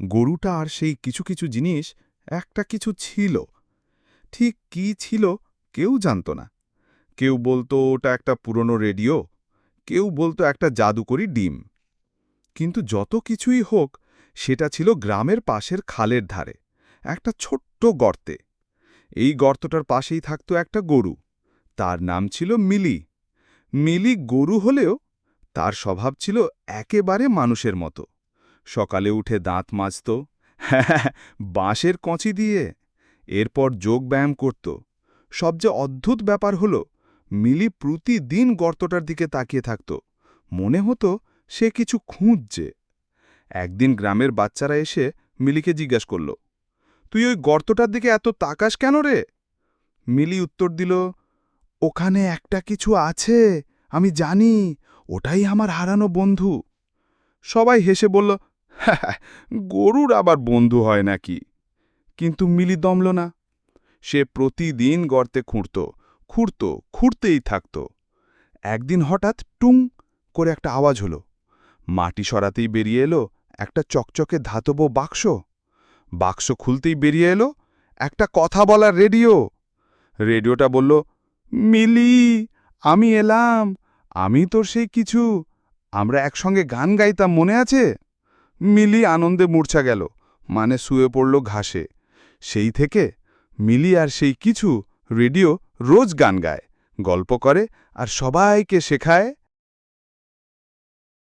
গরুটা আর সেই কিছু কিছু জিনিস একটা কিছু ছিল। ঠিক কি ছিল কেউ জানত না। কেউ বলতো ওটা একটা পুরনো রেডিও, কেউ বলতো একটা জাদুকরি ডিম। কিন্তু যত কিছুই হোক, সেটা ছিল গ্রামের পাশের খালের ধারে একটা ছোট্ট গর্তে। এই গর্তটার পাশেই থাকত একটা গরু। তার নাম ছিল মিলি। মিলি গরু হলেও তার স্বভাব ছিল একেবারে মানুষের মতো। সকালে উঠে দাঁত মাজত, হ্যাঁ, বাঁশের কঁচি দিয়ে। এরপর যোগ ব্যায়াম করত। সবচেয়ে অদ্ভুত ব্যাপার হল, মিলি প্রতিদিন গর্তটার দিকে তাকিয়ে থাকত। মনে হতো সে কিছু খুঁজছে। একদিন গ্রামের বাচ্চারা এসে মিলিকে জিজ্ঞাসা করল, তুই ওই গর্তটার দিকে এত তাকাস কেন রে? মিলি উত্তর দিল, ওখানে একটা কিছু আছে, আমি জানি, ওটাই আমার হারানো বন্ধু। সবাই হেসে বলল, হ্যাঁ, গরুর আবার বন্ধু হয় নাকি? কিন্তু মিলি দমল না। সে প্রতিদিন গর্তে খুঁড়তেই থাকত। একদিন হঠাৎ টুং করে একটা আওয়াজ হলো। মাটি সরাতেই বেরিয়ে এলো একটা চকচকে ধাতব বাক্স। বাক্স খুলতেই বেরিয়ে এলো একটা কথা বলার রেডিও। রেডিওটা বলল, মিলি, আমি এলাম, আমি তোর সেই কিছু, আমরা একসঙ্গে গান গাইতাম, মনে আছে? মিলি আনন্দে মূর্ছা গেল, মানে শুয়ে পড়ল ঘাসে। সেই থেকে মিলি আর সেই কিছু রেডিও রোজ গান গায়, গল্প করে আর সবাইকে শেখায়